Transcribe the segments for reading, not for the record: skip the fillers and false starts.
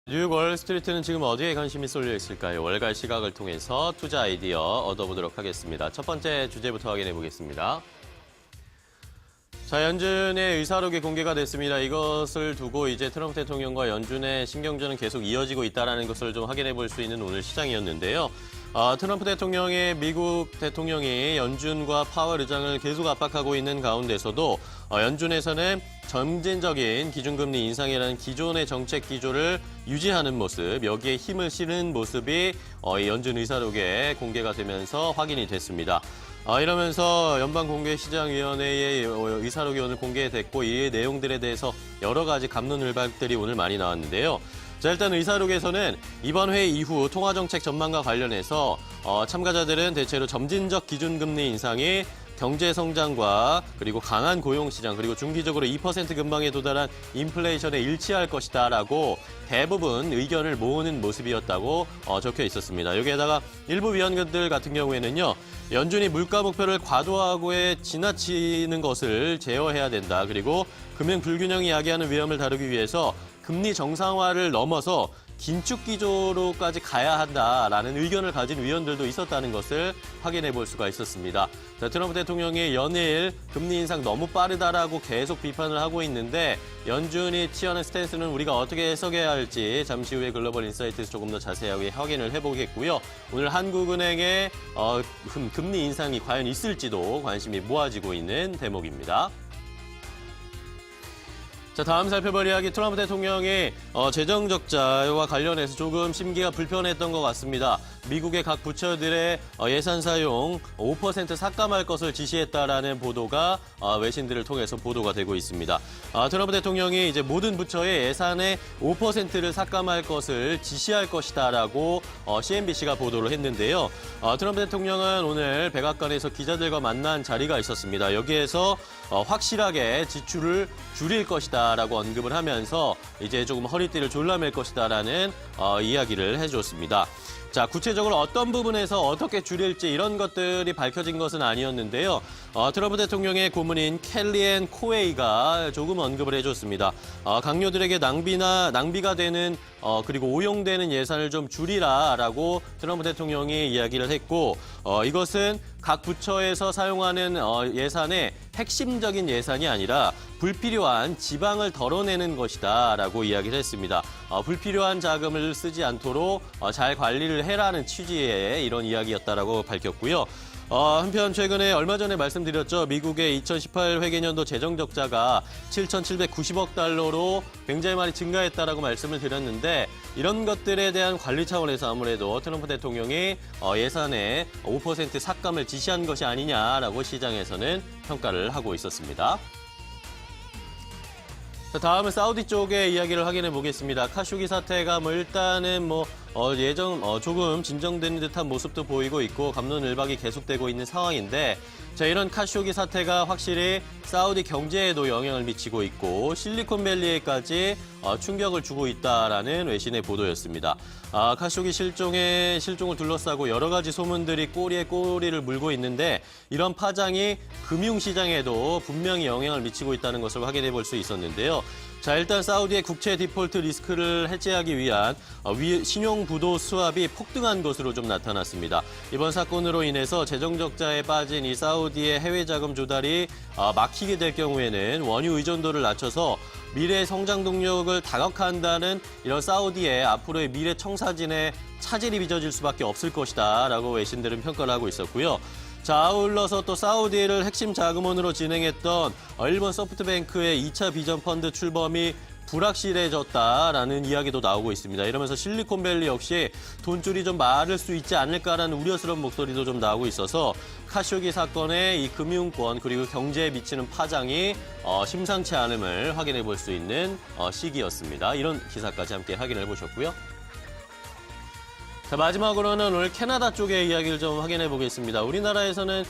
뉴욕 월스트리트는 지금 어디에 관심이 쏠려 있을까요? 월갈 시각을 통해서 투자 아이디어 얻어보도록 하겠습니다. 첫 번째 주제부터 확인해 보겠습니다. 자, 연준의 의사록이 공개가 됐습니다. 이것을 두고 이제 트럼프 대통령과 연준의 신경전은 계속 이어지고 있다는 것을 좀 확인해 볼 수 있는 오늘 시장이었는데요. 트럼프 대통령의 미국 대통령이 연준과 파월 의장을 계속 압박하고 있는 가운데서도 연준에서는 점진적인 기준금리 인상이라는 기존의 정책 기조를 유지하는 모습, 여기에 힘을 실은 모습이 연준 의사록에 공개가 되면서 확인이 됐습니다. 이러면서 연방공개시장위원회의 의사록이 오늘 공개됐고 이 내용들에 대해서 여러 가지 갑론을박들이 오늘 많이 나왔는데요. 자, 일단 의사록에서는 이번 회의 이후 통화정책 전망과 관련해서 참가자들은 대체로 점진적 기준금리 인상이 경제 성장과 그리고 강한 고용시장 그리고 중기적으로 2% 근방에 도달한 인플레이션에 일치할 것이다라고 대부분 의견을 모으는 모습이었다고 적혀 있었습니다. 여기에다가 일부 위원들 같은 경우에는요. 연준이 물가 목표를 과도하고에 지나치는 것을 제어해야 된다. 그리고 금융 불균형이 야기하는 위험을 다루기 위해서 금리 정상화를 넘어서 긴축 기조로까지 가야 한다라는 의견을 가진 위원들도 있었다는 것을 확인해 볼 수가 있었습니다. 자, 트럼프 대통령이 연일 금리 인상 너무 빠르다라고 계속 비판을 하고 있는데 연준이 취하는 스탠스는 우리가 어떻게 해석해야 할지 잠시 후에 글로벌 인사이트에서 조금 더 자세하게 확인을 해보겠고요. 오늘 한국은행의 금리 인상이 과연 있을지도 관심이 모아지고 있는 대목입니다. 자, 다음 살펴볼 이야기 트럼프 대통령이 재정 적자와 관련해서 조금 심기가 불편했던 것 같습니다. 미국의 각 부처들의 예산 사용 5% 삭감할 것을 지시했다라는 보도가 외신들을 통해서 보도가 되고 있습니다. 트럼프 대통령이 이제 모든 부처의 예산의 5%를 삭감할 것을 지시할 것이다라고 CNBC가 보도를 했는데요. 트럼프 대통령은 오늘 백악관에서 기자들과 만난 자리가 있었습니다. 여기에서 확실하게 지출을 줄일 것이다라고 언급을 하면서 이제 조금 허리띠를 졸라맬 것이다라는 이야기를 해줬습니다. 자, 구체적으로 어떤 부분에서 어떻게 줄일지 이런 것들이 밝혀진 것은 아니었는데요. 트럼프 대통령의 고문인 켈리앤 코웨이가 조금 언급을 해줬습니다. 강요들에게 낭비가 되는 그리고 오용되는 예산을 좀 줄이라라고 트럼프 대통령이 이야기를 했고 이것은 각 부처에서 사용하는 예산의 핵심적인 예산이 아니라 불필요한 지방을 덜어내는 것이다라고 이야기를 했습니다. 불필요한 자금을 쓰지 않도록 잘 관리를 해라는 취지의 이런 이야기였다라고 밝혔고요. 한편 최근에 얼마 전에 말씀드렸죠. 미국의 2018 회계년도 재정 적자가 7,790억 달러로 굉장히 많이 증가했다라고 말씀을 드렸는데 이런 것들에 대한 관리 차원에서 아무래도 트럼프 대통령이 예산의 5% 삭감을 지시한 것이 아니냐라고 시장에서는 평가를 하고 있었습니다. 자, 다음은 사우디 쪽의 이야기를 확인해 보겠습니다. 카쇼기 사태가 일단은 조금 진정되는 듯한 모습도 보이고 있고 갑론을박이 계속되고 있는 상황인데 자, 이런 카쇼기 사태가 확실히 사우디 경제에도 영향을 미치고 있고 실리콘밸리에까지 충격을 주고 있다라는 외신의 보도였습니다. 카쇼기 실종을 둘러싸고 여러 가지 소문들이 꼬리에 꼬리를 물고 있는데 이런 파장이 금융시장에도 분명히 영향을 미치고 있다는 것을 확인해 볼 수 있었는데요. 자, 일단 사우디의 국채 디폴트 리스크를 해제하기 위한 신용부도 수합이 폭등한 것으로 좀 나타났습니다. 이번 사건으로 인해서 재정적자에 빠진 이 사우디의 해외 자금 조달이 막히게 될 경우에는 원유 의존도를 낮춰서 미래 성장 동력을 다각화한다는 이런 사우디의 앞으로의 미래 청사진에 차질이 빚어질 수밖에 없을 것이다라고 외신들은 평가를 하고 있었고요. 자, 아울러서 또 사우디를 핵심 자금원으로 진행했던 일본 소프트뱅크의 2차 비전 펀드 출범이 불확실해졌다라는 이야기도 나오고 있습니다. 이러면서 실리콘밸리 역시 돈줄이 좀 마를 수 있지 않을까라는 우려스러운 목소리도 좀 나오고 있어서 카쇼기 사건의 이 금융권 그리고 경제에 미치는 파장이 심상치 않음을 확인해 볼 수 있는 시기였습니다. 이런 기사까지 함께 확인해 보셨고요. 자, 마지막으로는 오늘 캐나다 쪽의 이야기를 좀 확인해 보겠습니다. 우리나라에서는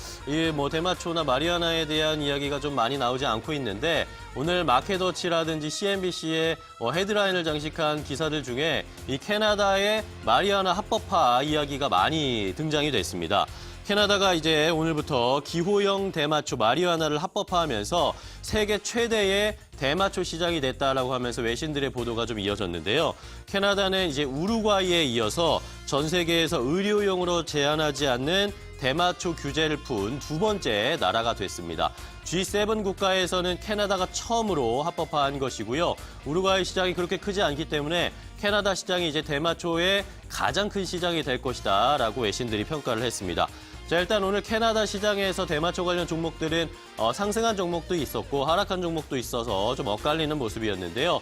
대마초나 마리아나에 대한 이야기가 좀 많이 나오지 않고 있는데 오늘 마켓워치라든지 CNBC의 헤드라인을 장식한 기사들 중에 이 캐나다의 마리아나 합법화 이야기가 많이 등장이 됐습니다. 캐나다가 이제 오늘부터 기호형 대마초 마리화나를 합법화하면서 세계 최대의 대마초 시장이 됐다라고 하면서 외신들의 보도가 좀 이어졌는데요. 캐나다는 이제 우루과이에 이어서 전 세계에서 의료용으로 제한하지 않는 대마초 규제를 푼 두 번째 나라가 됐습니다. G7 국가에서는 캐나다가 처음으로 합법화한 것이고요. 우루과이 시장이 그렇게 크지 않기 때문에 캐나다 시장이 이제 대마초의 가장 큰 시장이 될 것이다라고 외신들이 평가를 했습니다. 자, 일단 오늘 캐나다 시장에서 대마초 관련 종목들은 상승한 종목도 있었고 하락한 종목도 있어서 좀 엇갈리는 모습이었는데요.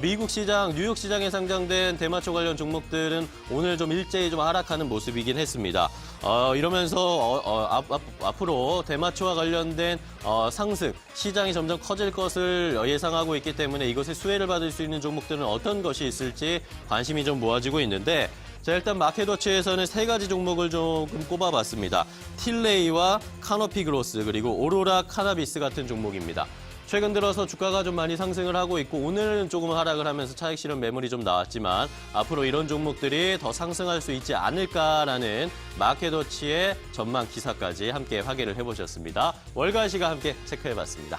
미국 시장, 뉴욕 시장에 상장된 대마초 관련 종목들은 오늘 좀 일제히 좀 하락하는 모습이긴 했습니다. 이러면서 앞으로 대마초와 관련된 상승, 시장이 점점 커질 것을 예상하고 있기 때문에 이것의 수혜를 받을 수 있는 종목들은 어떤 것이 있을지 관심이 좀 모아지고 있는데 자, 일단 마켓워치에서는 세 가지 종목을 조금 꼽아봤습니다. 틸레이와 카노피 그로스 그리고 오로라 카나비스 같은 종목입니다. 최근 들어서 주가가 좀 많이 상승을 하고 있고 오늘은 조금 하락을 하면서 차익 실현 매물이 좀 나왔지만 앞으로 이런 종목들이 더 상승할 수 있지 않을까라는 마켓워치의 전망 기사까지 함께 확인을 해보셨습니다. 월가 시가 함께 체크해봤습니다.